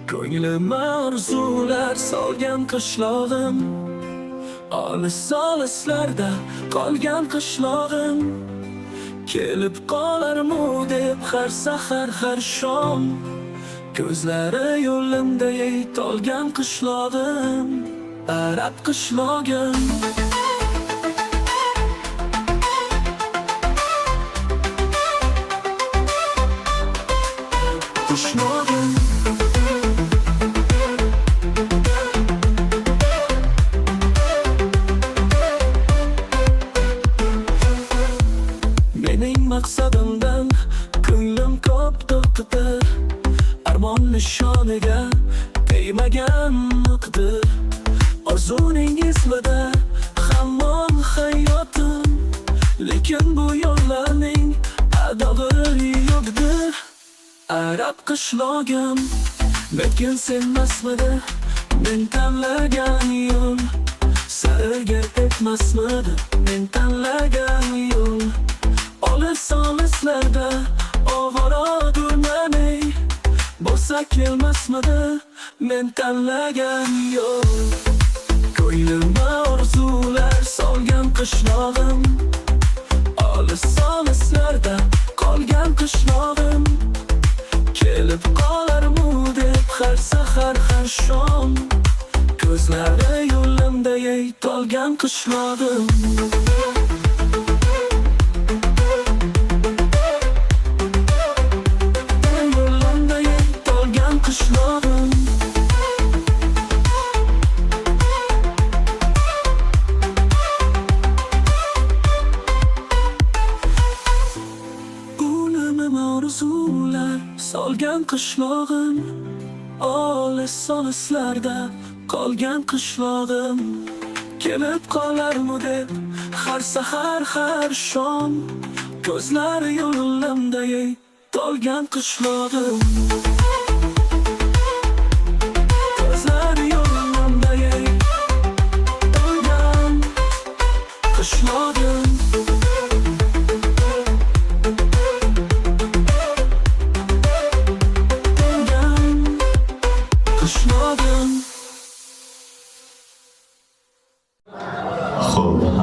Ko'nglima orzular solgan qishlog'im, olis-olislarda qolgan qishlog'im. Kelib qolarmu deb har sahar har shom, ko'zlari yo'limda tolgan qishlog'im, arab qishlog'im. Qishlog'im mening maqsadimdan ko'nglim ko'p to'qdir, armon nishoniga tegmagan miqdir. Orzuning izmida hamon hayotim, lekin bu yo'llarning adog'i yo'qdir. Arab qishlog'im, lekin senmasmidi men tanlagan yo'l, sariga etmasmidi men tanlagan yo'l. Olis-olislarda ovora durmanay, bo'lsa kelmasmidi men tanlagan yo'l. Ko'nglima orzular solgan qishlog'im, olis-olislarda qolgan qishlog'im. Kelib qolarmu deb har sahar har shom, ko'zlari yo'limda tolgan qishlog'im. Orzular solgan qishlog'im, olis-olislarda qolgan qishlog'im. Kelib qolarmu deb har sahar har shom, ko'zlari yo'limda tolgan qishlog'im. Ko'zlari yo'limda tolgan qishlog'im.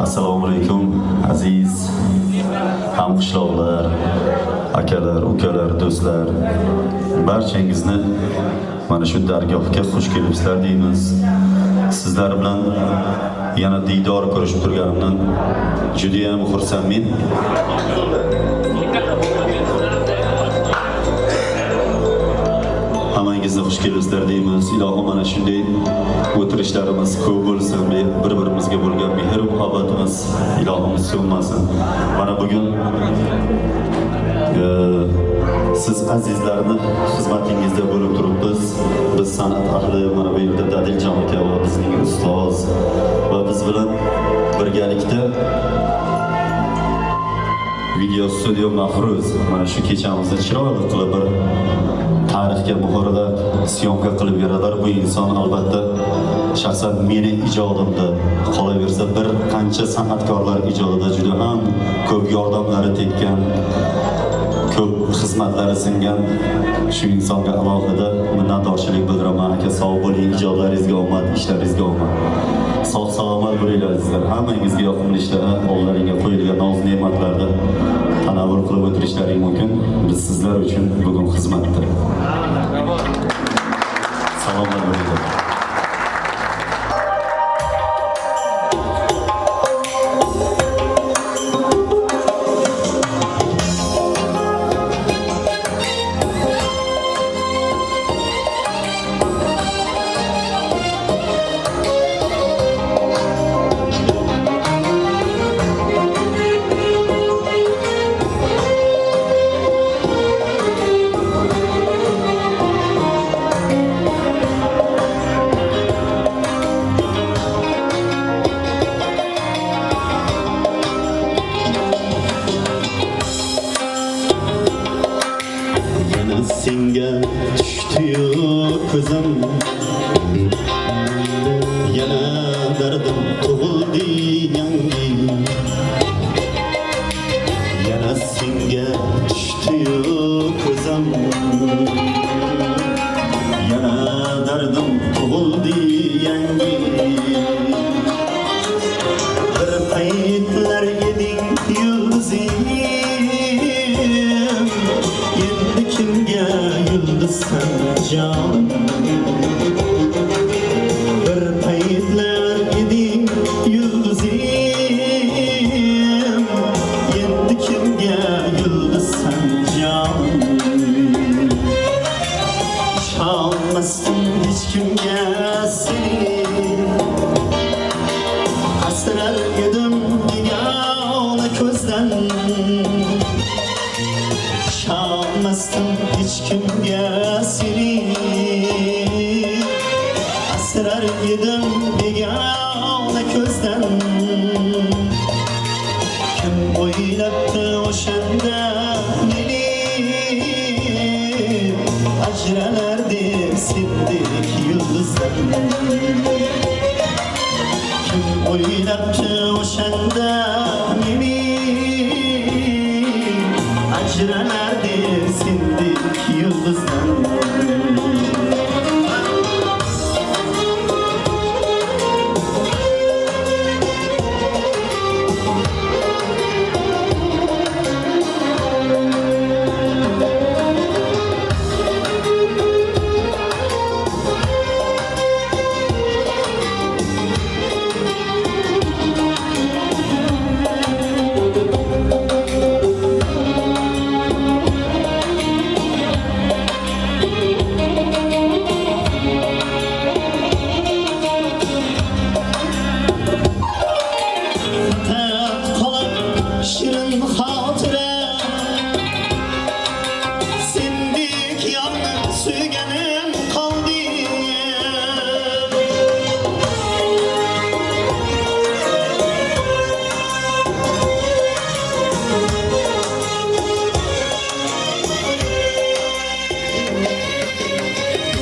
Assalomu alaykum aziz hamqishloqlar, akalar, ukalar, do'stlar. Barchangizni mana shu dargohga xush kelibsizlar deymiz. Sizlar bilan yana diydor ko'rishib turganimdan juda ham xursandman. Hammangizni xush kelibsizlar deymiz. Ilohim mana shunday o'tirishlarimiz ko'p bo'lsin, bir-birimizga bo'lgan mehr muhabbatimiz ilohimiz so'nmasin. Mana bugun siz azizlarni xizmatingizda bo'lib turibmiz. Biz san'at ahli, mana bu yerda Dadiljon aka va bizning ustoz va biz bilan birgalikda video studio Mahruz mana shu kechamizni chiroyli qilib bir tarixga muhrlab syomka qilib beradilar. Bu inson albatta shaxsan meni ijodimda, qolaversa bir qancha san'atkorlar ijodida juda ham ko'p yordamlari tekkan, ko'p xizmatlari singan shu insonga alohida minnatdorchilik bildiraman. Aka sog' bo'ling, ijodlaringizga omad, ishlaringizga omad. Sog' salomat bo'linglar azizlar. Hammangizga yoqimli ishlar, oldlaringga qo'yilgan noz-ne'matlarni tanovvul qilib o'tirishlaring mumkin. Biz sizlar uchun bugun xizmatda. Salomat bo'linglar. aytmasdim hech kimga seni asrar edim begona ko'zdan kim o'ylabdi o'shanda meni ajralar deb sendek yulduzdan kim o'ylabdi o'shanda meni ajralar deb sendek yulduzdan Şirin hatıra sendek yanı suyganim kaldı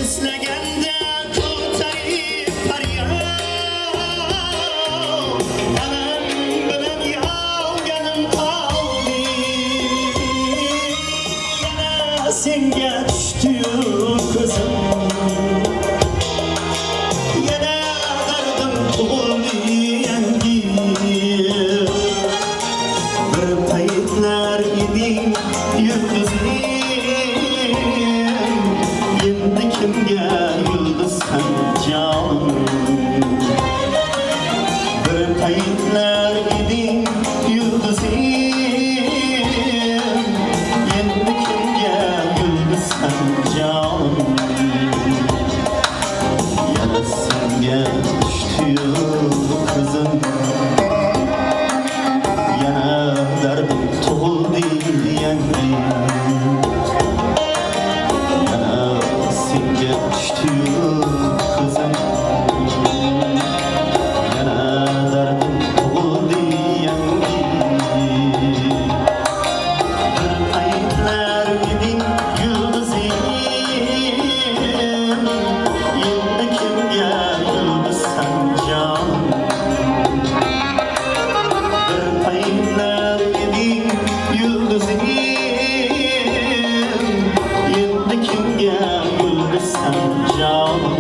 İslegende kurtarıp arıyor anam bilen yavganım kaldı yana senga düştü kızım yana dardım tug'ildi yangi bir paytlar eding yulduzim endi kimga yulduzsan jonim bir paytlar eding yulduzim endi kimga yulduzsan jonim yana senga düştü kızım yana dardim tug'ildi yangi yana senga düştü kızım yana dardim tug'ildi yangi bir paytlar eding yulduzim endi kimga yulduzsan jonim bir paytlar eding yulduzim endi kimga yulduzsan jonim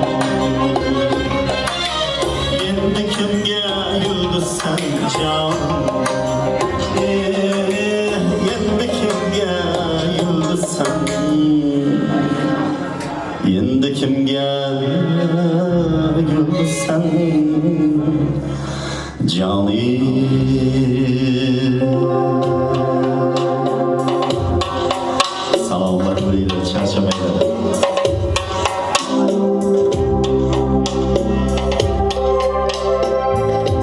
endi kimga yulduzsan jonim endi kimga yulduzsan endi kimga yulduzsan jonim salomlar bo'linglar charchamaylar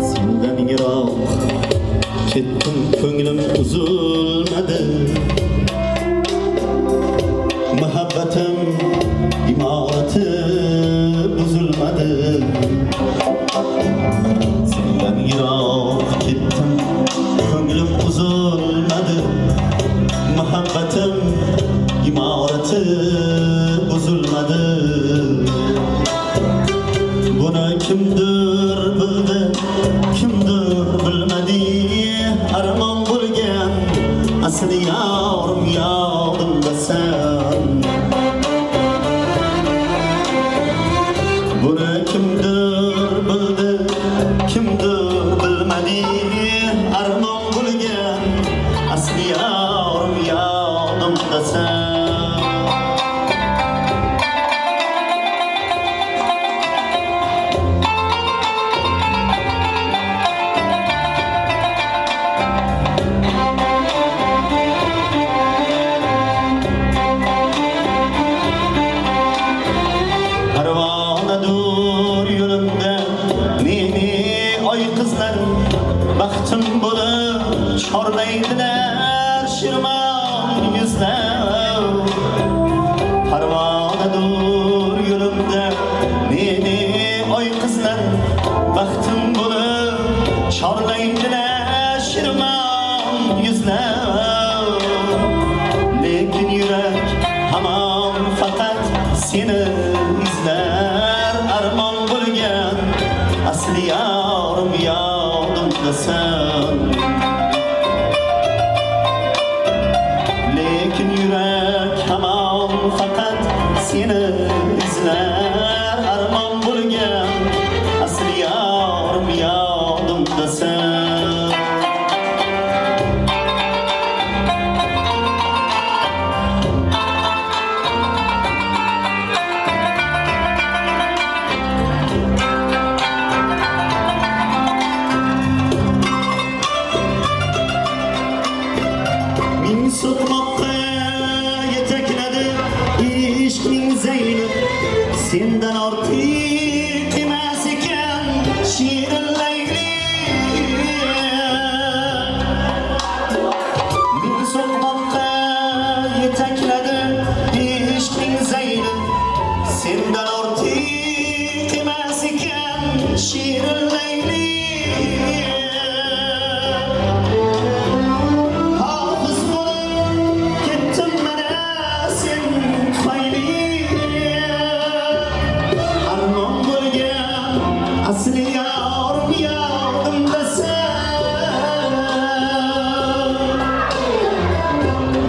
sendan yiroq ketdim ko'nglim uzilmadi muhabbatim imorati buzilmadi sendan yiroq ketdim ko'nglim uzilmadi muhabbatim imorati buzilmadi buni kimdir bildi kimdir bilmadi armon bo'lgan asli yorim yodimda sen buni kimdir bildi kimdir bilmadi armon bo'lgan asli yorim yodimda sen baxtim bo'lib chorlaydilar shirmon yuzlar shirmon yuzlar, lekin yurak hamon faqat seni izlar. Armon bo'lgan asli yorim yodimdasan, lekin yurak hamon faqat seni izlar. Armon bo'lgan asli yorim yodimdasan. Ming so'qmoqqa yetakladi ishqning zayni, sendan ortiq emas ekan shirin layli. Ming so'qmoqqa yetakladi ishqning zayni, sendan ortiq emas ekan shirin layli. Hafız bo'lib ketdim mana sen tufayli. Armon bo'lgan asli yorim yodimdasan,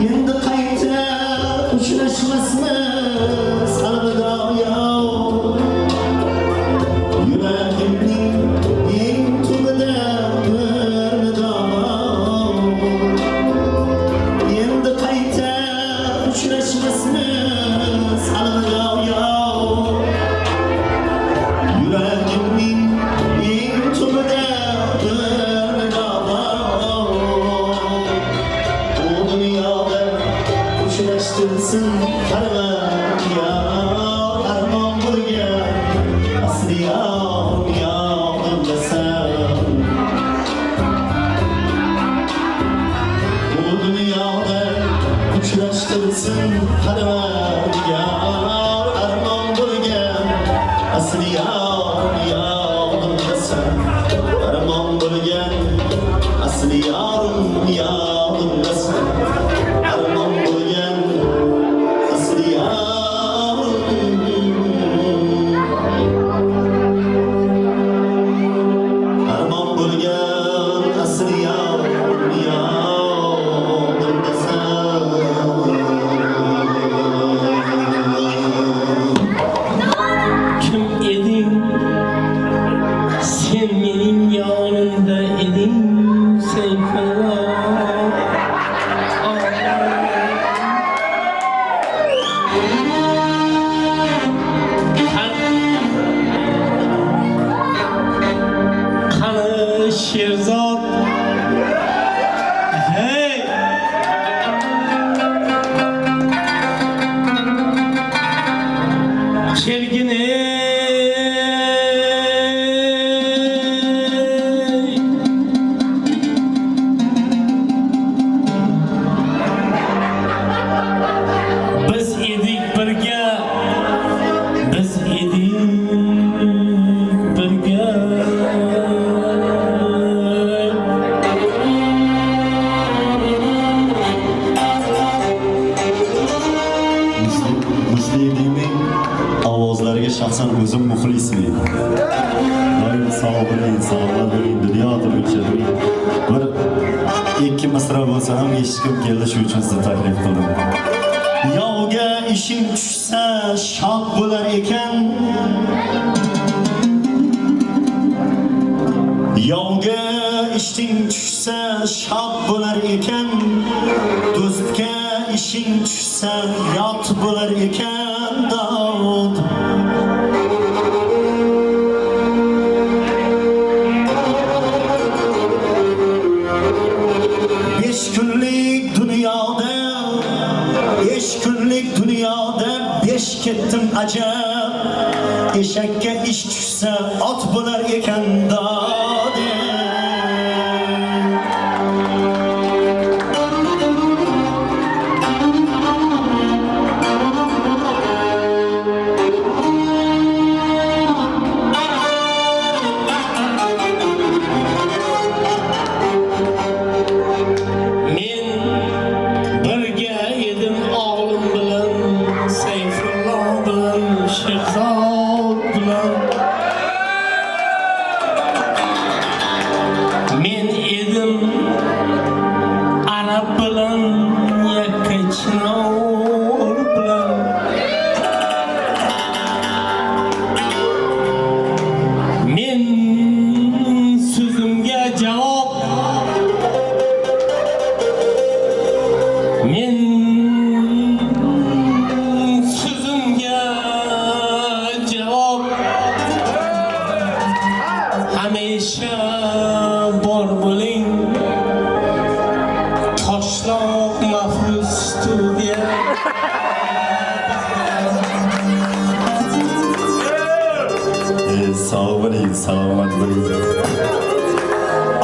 endi qayta uchrashmasmiz alvido yor. Yuragimning eng tubida bir nido bor, endi qayta uchrashmasmiz alvido yor. Yuragimning eng tubida bir nido bor, bu dunyoda uchrashtirsin Parvardigor. Armon bo'lgan asli yorim yodimdasan, bu dunyoda uchrashtirsin Parvardigor. Armon bo'lgan asli yorim yodimdasan, armon bo'lgan asli yorim yodimdasan, armon bo'lgan asli yorim, armon bo'lgan asli yorim yodimdasan. Kim eding? Sen mening yonimda eding, Sayfulloh. Qani Sherzod, hey! Kelgin ey! Biz edik birga, biz edik birga. Muslimning ovozlariga shaxsan o'zim muxlisman. Doim sog' bo'ling, salomat bo'ling, dunyo turguncha bo'ling. Bir ikki misra bo'lsa ham eshitgim keldi, shuning uchun sizni taklif qildim. Yovga ishing tushsa shod bo'lar ekan, yovga ishing tushsa shod bo'lar ekan, do'stga ishing tushsa yot bo'lar ekan Davud. Besh kunlik dunyoda, 5 kunlik dunyoda 5 ketdim ajab. Eshakka ish tushsa ot bo'lar ekan dode.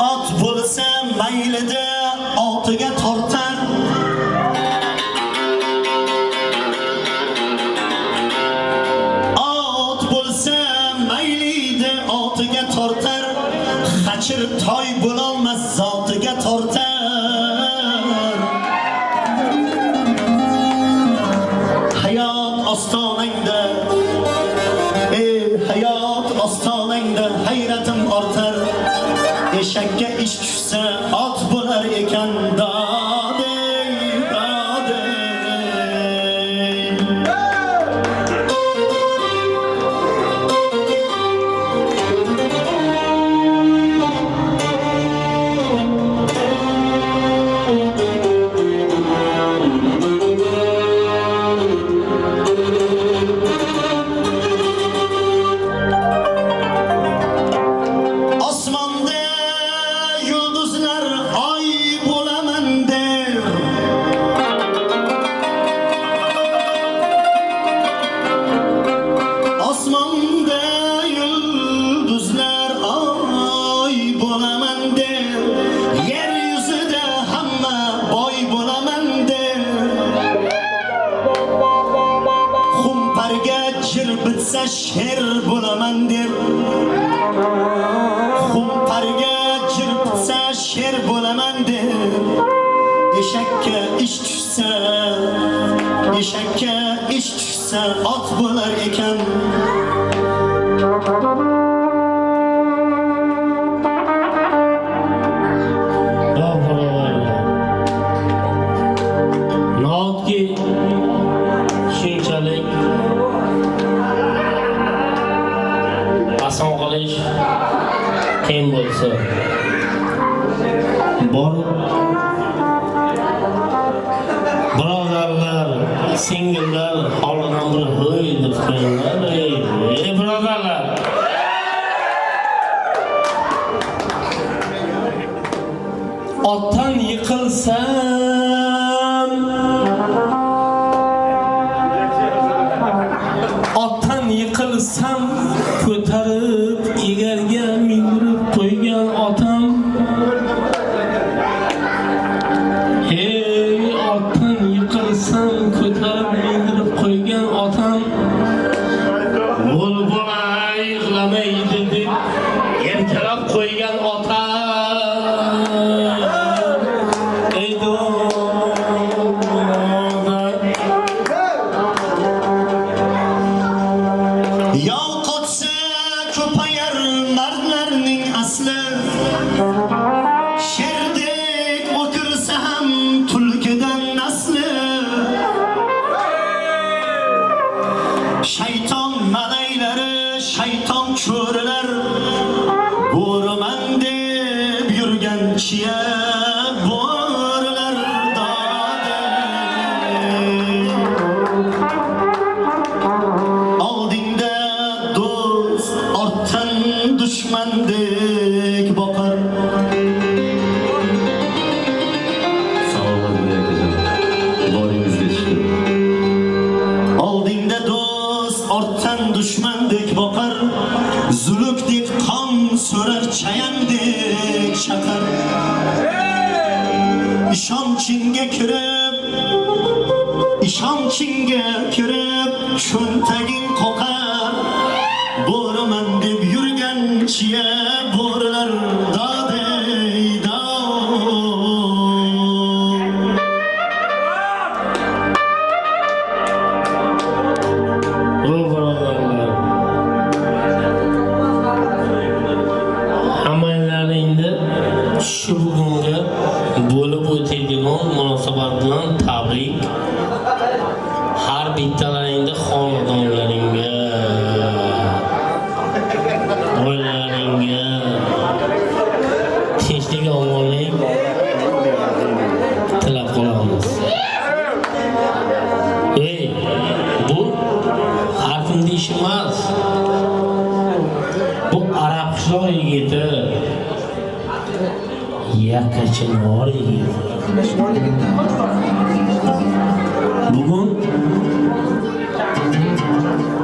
Ot bo'lsa maylida otiga tortar. Ot bo'lsa maylida otiga tortar. Xachir toy bo'lolmas zotiga tortar. Hayot ostonangda, hayot ostonangda hayratim ortar. Eshakka ish tushsa ot bo'lar ekan dodey, dodey. Osmonda yulduzlar oy bo'laman der. Osmonda yulduzlar oy bo'laman der. Yer yuzida hamma boy bo'laman der. Xumparga jir bitsa sher bo'laman der. Xumparga jir bitsa sher bo'laman der. Eshakka ish tushsa, eshakka ish tushsa ot bo'lar ekan. Nahotki shunchalik oson qilish qiyin bo'lsa, borib birodarlar, singillar holidan bir ho'y deb qo'yinglar. Ey birodarlar, otdan yiqilsam, otdan yiqilsam ko'tarib egarga mindirib qo'ygan otam. Hey, otdan yiqilsam ko'tarib mindirib qo'ygan otam. Bo'lbola yig'lamaydi deb erkalab qo'ygan otam. Ey do'stlar, Yov qotsa ko'payar mardlarning asli. Sherdek o'tirsa ham tulkidan nasli. Shayton malaylari, shayton cho'rilar bo'riman deb yurgan chiya bo'rilar dodey. Oldingda do'st, ortdan dushmandek boqar. Savobat berakajon. Boringizga shukur. Oldingda do'st, ortdan dushmandek boqar. Zulukdek qon so'rar, chayandek chaqar. Ishonchingga kirib, cho'ntaging qoqar. Bo'riman deb yurgan chiya bo'rilar dodey, dod. o birodarlar, hammallaringni shu bugungi bo'lib o'tadigan munosabat bilan tabrik. Har bittalaringni xonadonlaringga, oilalaringga tinchlik, omonlik tilab qolamiz. Ey, bu har kimning ishi emas. Bu arab qishloq yigiti, yakkachilar yigiti. Bugun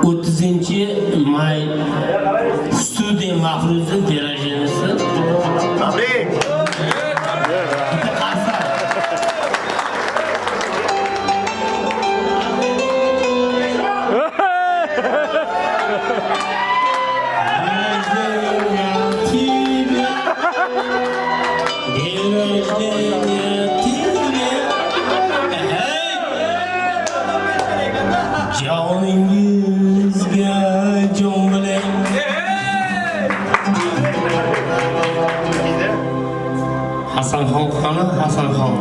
30-may studiya Mahfuzning derajanisi. Tabrik. Joningizga jon bilan Hasanxon qani Hasanxon.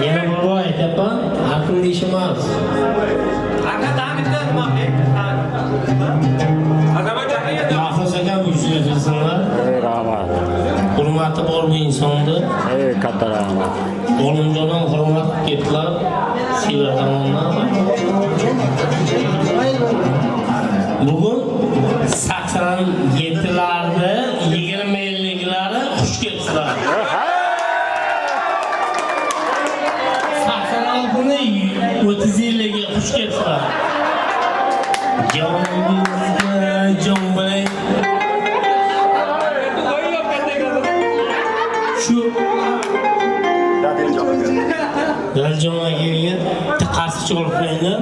Yana bir bor aytaman, aql deyishimiz. Mahfuz akam yuzini bilsinlar. Hurmati bor bu insonni. Katta rahmat. Olimjonon hurmat ketlar, sevadiganlar. Bugun 87'lerde, 20-50'lerde xush kelibsizlar. 86'ni 30-50'ga xush kelibsizlar. Joningizga jon bilan. Shu Daljon akaga qarshi olib qo'yinglar.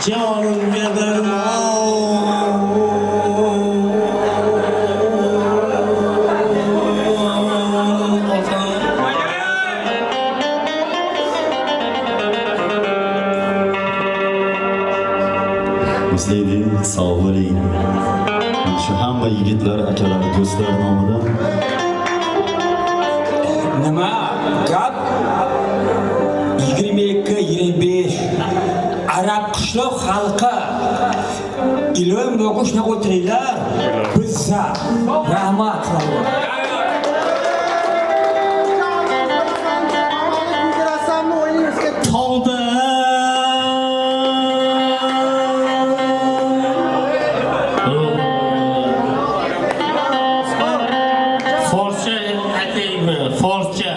Jonimga Muslidi, sog' bo'ling. Shu hamma yigitlar, akalar, do'stlar nomidan Nima gap 22-25 Arab qishloq xalqi ilm o'qishni o'tiringlar. Bizga rahmat qiling. Tolda Forscha aytaymi? Forscha.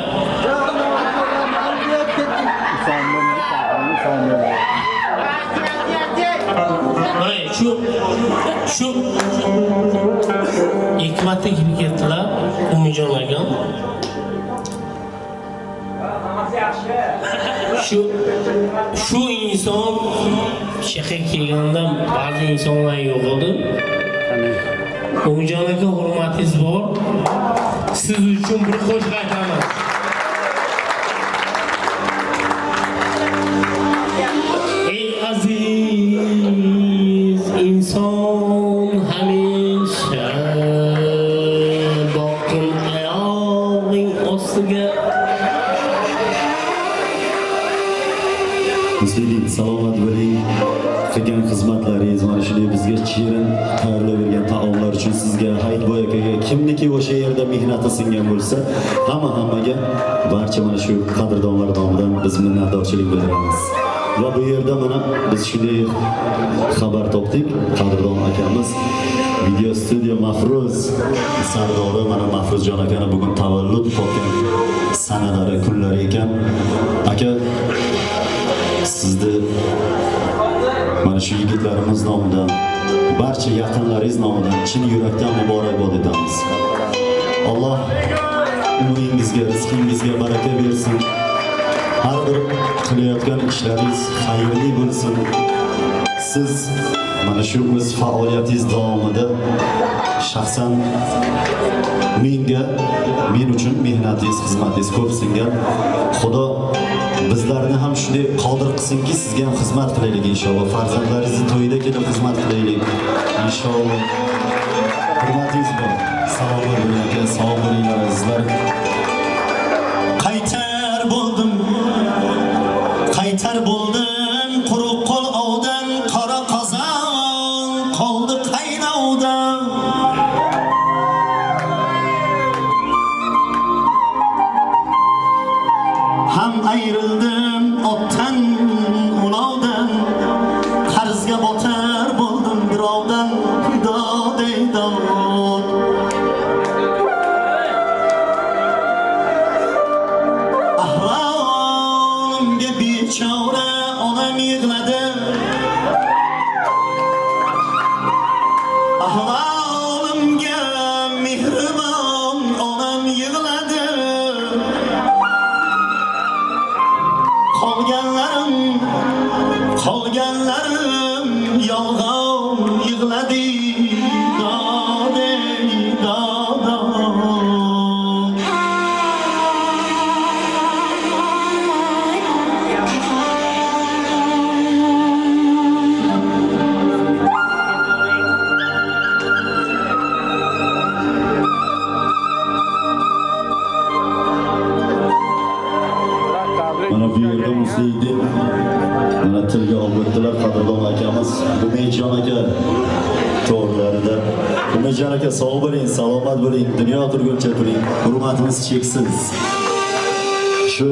Hey, şu hikmatga kirib ketdilar, Umijon akam. Şu inson shahar kelganda ba'zi insonlar yo'q edi. Umijon aka hurmatingiz bor. Siz uchun bir qo'shiq aytaman. Ey aziz inson hamisha boqin oyog'ing ostiga. Muslidi, salomat bo'ling. Qilgan xizmatlaringiz, mana shunday bizga chirin tayyorlab bergan taomlar uchun sizga, Hayitboy akaga, kimniki o'sha yerda mehnati singan bo'lsa, hammaga barcha mana shu qadrdonlar nomidan biz minnatdorchilik bildiramiz. Va bu yerda mana biz shunday xabar topdik. Qadrdon akamiz Video studiya Mahfuz sardori, mana Mahfuzjon akani bugun tavallud topgan sanalari, kunlari ekan. Aka, sizni mana shu yigitlarimiz nomidan, barcha yaqinlaringiz nomidan chin yurakdan muborakbod etamiz. Alloh umringizga, rizqingizga baraka bersin. Har bir qilayotgan ishlaringiz xayrli bo'lsin. Siz mana shu o'z faoliyatingiz davomida shaxsan men uchun mehnatingiz, xizmatingiz ko'p singan. Xudo bizlarni ham shunday qodir qilsinki, sizga ham xizmat qilaylik inshaalloh. Farzandlaringizni to'yida kelib xizmat qilaylik inshaalloh. Hurmatingiz bor. Salomat bo'ling aka, sog' bo'linglar azizlar. Qaytar bo'ldim quruq qo'l ovdan, qora qozon qoldi qaynavdan. Ham ayrildim otdan ulovdan, qarzga botar bo'ldim birovdan, xudo deydan. yolg'on yig'ladi dode dodo. Mana bu yerda Museydi mana tilga olib o'tdilar qadrdon akamiz Umejon aka to'g'rilarida. Umejon aka sog' bo'ling, salomat bo'ling, dunyo turguncha turing. Hurmatimiz cheksiz. Shu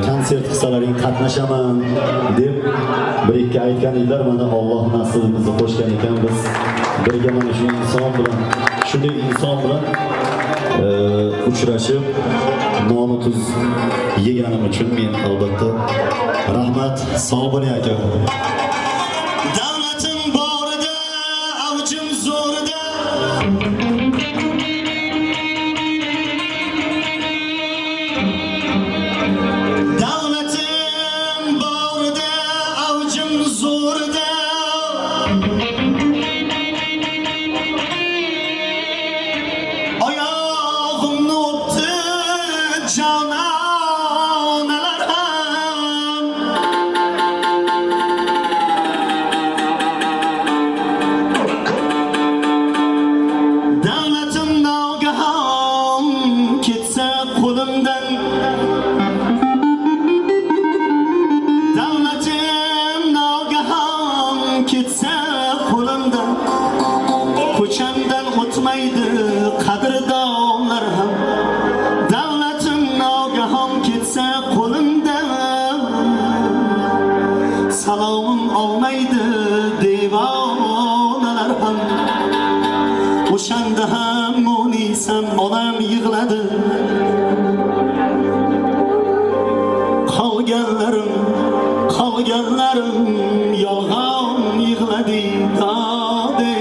konsert qilsalaring qatnashaman deb bir ikki aytgan edilar. Mana Alloh nasibimizni qo'shgan ekan biz birga mana shu inson bilan, shunday inson bilan uchrashib non tuz yeganim uchun men albatta rahmat, sog' bo'ling aka. Davlatim borida, avjim zo'rida. Davlatim borida, avjim zo'rida. Oyog'imni o'pdi jononalar ham. Davlatim nogahon ketsa qo'limdan. Davlatim nogahon ketsa qo'limdan. Ko'chamdan o'tmaydi qadrdonlar ham. Davlatim nogahon ketsa qo'limdan. Salomim olmaydi devonalar ham. O'shanda ham munisam onam yig'ladi. Qolganlarim yolg'on yig'ladi dode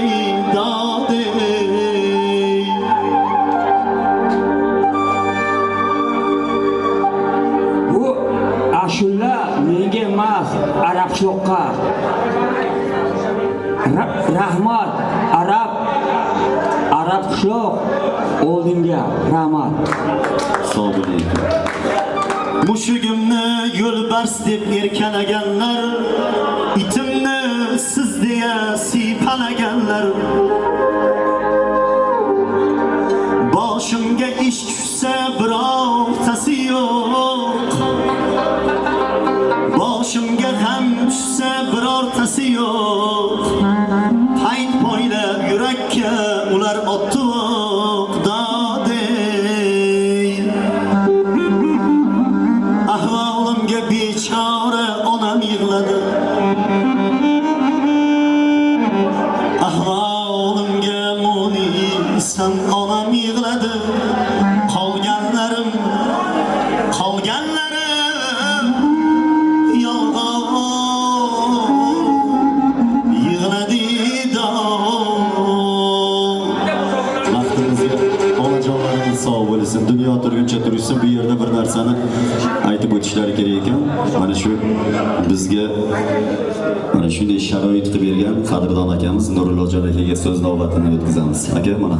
dode. Bu ashula menga emas, arabchoqqa. Rahmat, arab qishloq oldinga rahmat. Sog' bo'ling aka. Mushugimni yo'lbars deb erkalaganlar, itimni siz deya siypalaganlar. Boshimga ish tushsa birortasi yo'q. Boshimga g'am tushsa birortasi yo'q. Payt poylab yurakka ular otdi o'q dode. Ahvolimga bechora onam yig'ladi. Ahvolimga munisam onam yig'ladi. Qolganlarim yolg'on yig'ladi Baxtimizga onajonlarimiz sog' bo'lsin, dunyo turguncha tursin. Bu yerda bir narsani aytib o'tishlari kerak ekan. Mana shu bizga mana shunday sharoit qilib bergan qadrdon akamiz Nurullojon akaga so'z navbatini o'tkazamiz. Aka mana